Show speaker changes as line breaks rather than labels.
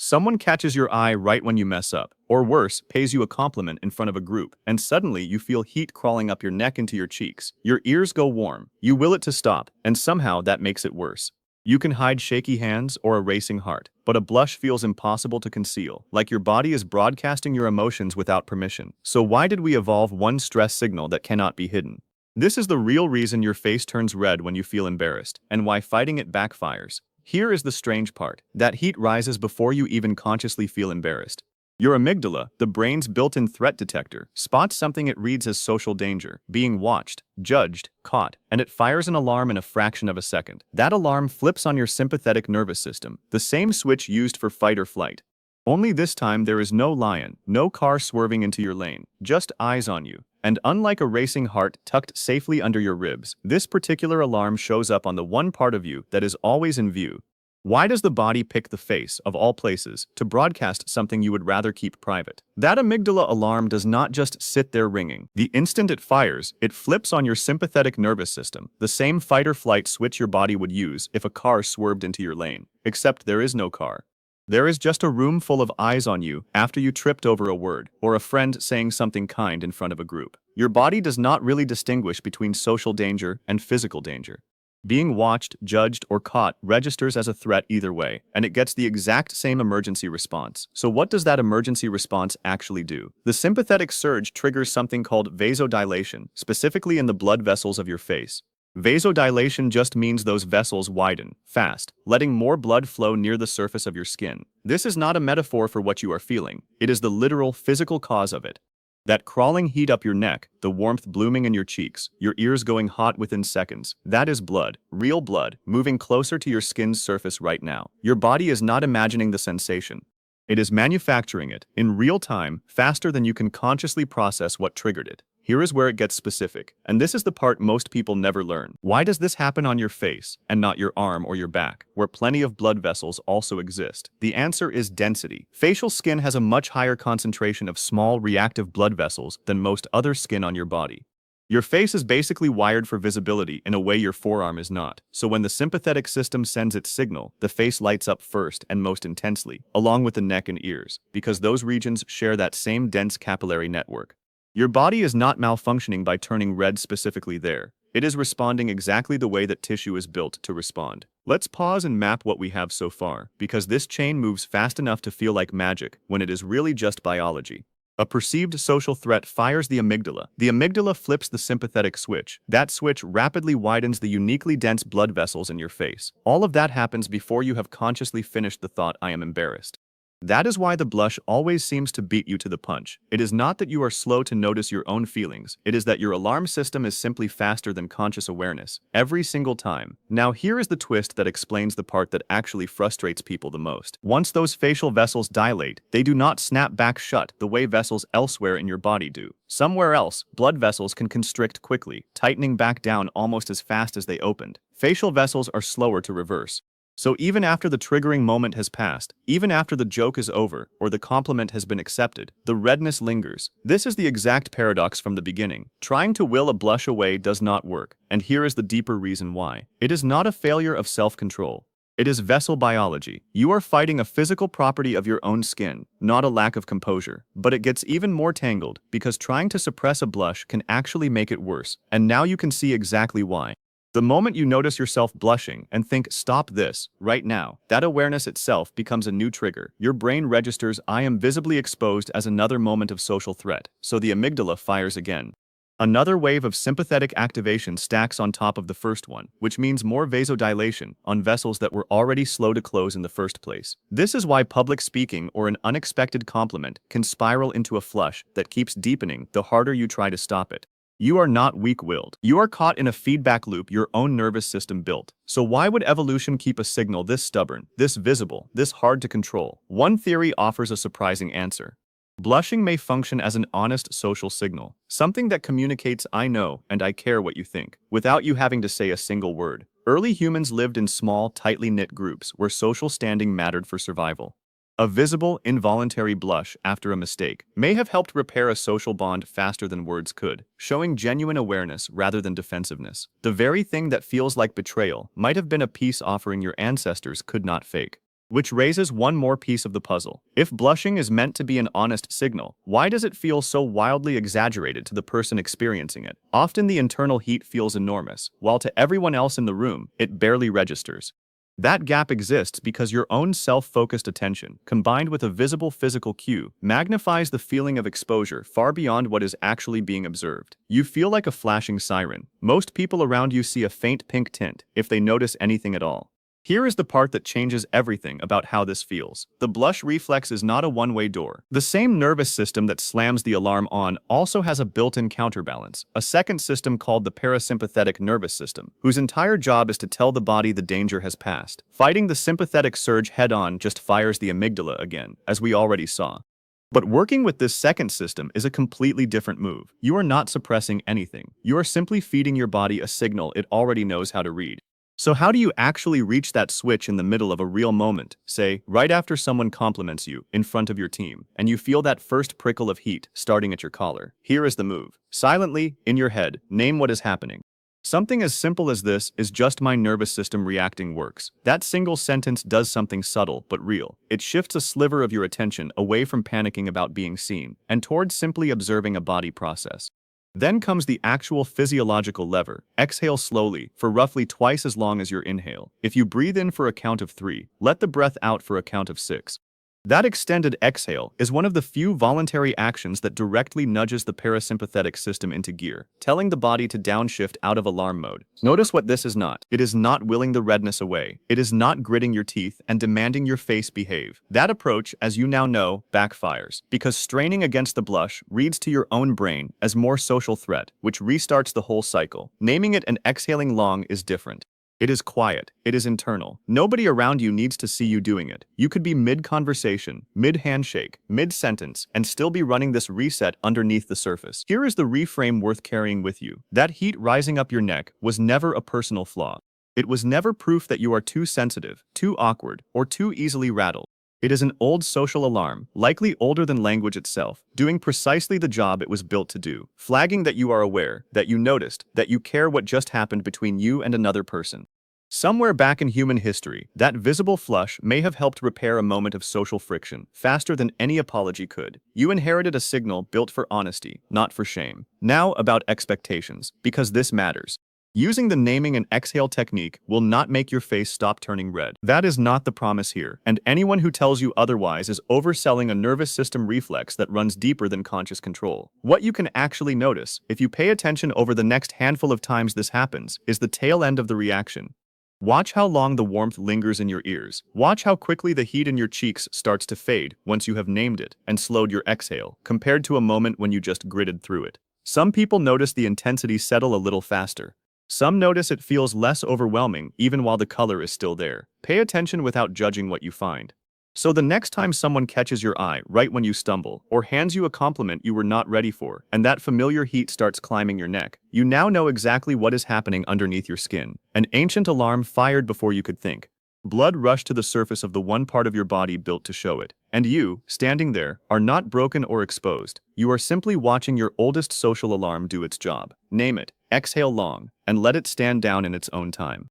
Someone catches your eye right when you mess up, or worse, pays you a compliment in front of a group, and suddenly you feel heat crawling up your neck into your cheeks. Your ears go warm. You will it to stop, and somehow that makes it worse. You can hide shaky hands or a racing heart, but a blush feels impossible to conceal, like your body is broadcasting your emotions without permission. So why did we evolve one stress signal that cannot be hidden? This is the real reason your face turns red when you feel embarrassed, and why fighting it backfires. Here is the strange part. That heat rises before you even consciously feel embarrassed. Your amygdala, the brain's built-in threat detector, spots something it reads as social danger, being watched, judged, caught, and it fires an alarm in a fraction of a second. That alarm flips on your sympathetic nervous system, the same switch used for fight or flight. Only this time there is no lion, no car swerving into your lane, just eyes on you. And unlike a racing heart tucked safely under your ribs, this particular alarm shows up on the one part of you that is always in view. Why does the body pick the face, of all places, to broadcast something you would rather keep private? That amygdala alarm does not just sit there ringing. The instant it fires, it flips on your sympathetic nervous system, the same fight or flight switch your body would use if a car swerved into your lane. Except there is no car. There is just a room full of eyes on you after you tripped over a word, or a friend saying something kind in front of a group. Your body does not really distinguish between social danger and physical danger. Being watched, judged, or caught registers as a threat either way, and it gets the exact same emergency response. So what does that emergency response actually do? The sympathetic surge triggers something called vasodilation, specifically in the blood vessels of your face. Vasodilation just means those vessels widen, fast, letting more blood flow near the surface of your skin. This is not a metaphor for what you are feeling. It is the literal physical cause of it. That crawling heat up your neck, the warmth blooming in your cheeks, your ears going hot within seconds, that is blood, real blood, moving closer to your skin's surface right now. Your body is not imagining the sensation. It is manufacturing it, in real time, faster than you can consciously process what triggered it. Here is where it gets specific, and this is the part most people never learn. Why does this happen on your face, and not your arm or your back, where plenty of blood vessels also exist? The answer is density. Facial skin has a much higher concentration of small, reactive blood vessels than most other skin on your body. Your face is basically wired for visibility in a way your forearm is not. So when the sympathetic system sends its signal, the face lights up first and most intensely, along with the neck and ears, because those regions share that same dense capillary network. Your body is not malfunctioning by turning red specifically there. It is responding exactly the way that tissue is built to respond. Let's pause and map what we have so far, because this chain moves fast enough to feel like magic when it is really just biology. A perceived social threat fires the amygdala. The amygdala flips the sympathetic switch. That switch rapidly widens the uniquely dense blood vessels in your face. All of that happens before you have consciously finished the thought, "I am embarrassed." That is why the blush always seems to beat you to the punch. It is not that you are slow to notice your own feelings. It is that your alarm system is simply faster than conscious awareness, every single time. Now here is the twist that explains the part that actually frustrates people the most. Once those facial vessels dilate, they do not snap back shut the way vessels elsewhere in your body do. Somewhere else, blood vessels can constrict quickly, tightening back down almost as fast as they opened. Facial vessels are slower to reverse. So even after the triggering moment has passed, even after the joke is over or the compliment has been accepted, the redness lingers. This is the exact paradox from the beginning. Trying to will a blush away does not work, and here is the deeper reason why. It is not a failure of self-control. It is vessel biology. You are fighting a physical property of your own skin, not a lack of composure. But it gets even more tangled, because trying to suppress a blush can actually make it worse, and now you can see exactly why. The moment you notice yourself blushing and think, "Stop this, right now," that awareness itself becomes a new trigger. Your brain registers, "I am visibly exposed," as another moment of social threat, so the amygdala fires again. Another wave of sympathetic activation stacks on top of the first one, which means more vasodilation on vessels that were already slow to close in the first place. This is why public speaking or an unexpected compliment can spiral into a flush that keeps deepening the harder you try to stop it. You are not weak-willed. You are caught in a feedback loop your own nervous system built. So why would evolution keep a signal this stubborn, this visible, this hard to control? One theory offers a surprising answer. Blushing may function as an honest social signal, something that communicates, "I know and I care what you think," without you having to say a single word. Early humans lived in small, tightly knit groups where social standing mattered for survival. A visible, involuntary blush after a mistake may have helped repair a social bond faster than words could, showing genuine awareness rather than defensiveness. The very thing that feels like betrayal might have been a peace offering your ancestors could not fake. Which raises one more piece of the puzzle. If blushing is meant to be an honest signal, why does it feel so wildly exaggerated to the person experiencing it? Often the internal heat feels enormous, while to everyone else in the room, it barely registers. That gap exists because your own self-focused attention, combined with a visible physical cue, magnifies the feeling of exposure far beyond what is actually being observed. You feel like a flashing siren. Most people around you see a faint pink tint, if they notice anything at all. Here is the part that changes everything about how this feels. The blush reflex is not a one-way door. The same nervous system that slams the alarm on also has a built-in counterbalance, a second system called the parasympathetic nervous system, whose entire job is to tell the body the danger has passed. Fighting the sympathetic surge head-on just fires the amygdala again, as we already saw. But working with this second system is a completely different move. You are not suppressing anything. You are simply feeding your body a signal it already knows how to read. So how do you actually reach that switch in the middle of a real moment, say, right after someone compliments you in front of your team, and you feel that first prickle of heat starting at your collar? Here is the move. Silently, in your head, name what is happening. Something as simple as this is just my nervous system reacting works. That single sentence does something subtle but real. It shifts a sliver of your attention away from panicking about being seen and towards simply observing a body process. Then comes the actual physiological lever. Exhale slowly, for roughly twice as long as your inhale. If you breathe in for a count of 3, let the breath out for a count of 6. That extended exhale is one of the few voluntary actions that directly nudges the parasympathetic system into gear, telling the body to downshift out of alarm mode. Notice what this is not. It is not willing the redness away. It is not gritting your teeth and demanding your face behave. That approach, as you now know, backfires, because straining against the blush reads to your own brain as more social threat, which restarts the whole cycle. Naming it and exhaling long is different. It is quiet. It is internal. Nobody around you needs to see you doing it. You could be mid-conversation, mid-handshake, mid-sentence, and still be running this reset underneath the surface. Here is the reframe worth carrying with you. That heat rising up your neck was never a personal flaw. It was never proof that you are too sensitive, too awkward, or too easily rattled. It is an old social alarm, likely older than language itself, doing precisely the job it was built to do, flagging that you are aware, that you noticed, that you care what just happened between you and another person. Somewhere back in human history, that visible flush may have helped repair a moment of social friction, faster than any apology could. You inherited a signal built for honesty, not for shame. Now about expectations, because this matters. Using the naming and exhale technique will not make your face stop turning red. That is not the promise here, and anyone who tells you otherwise is overselling a nervous system reflex that runs deeper than conscious control. What you can actually notice, if you pay attention over the next handful of times this happens, is the tail end of the reaction. Watch how long the warmth lingers in your ears. Watch how quickly the heat in your cheeks starts to fade once you have named it and slowed your exhale, compared to a moment when you just gritted through it. Some people notice the intensity settle a little faster. Some notice it feels less overwhelming even while the color is still there. Pay attention without judging what you find. So the next time someone catches your eye right when you stumble, or hands you a compliment you were not ready for, and that familiar heat starts climbing your neck, you now know exactly what is happening underneath your skin. An ancient alarm fired before you could think. Blood rushed to the surface of the one part of your body built to show it. And you, standing there, are not broken or exposed. You are simply watching your oldest social alarm do its job. Name it, exhale long, and let it stand down in its own time.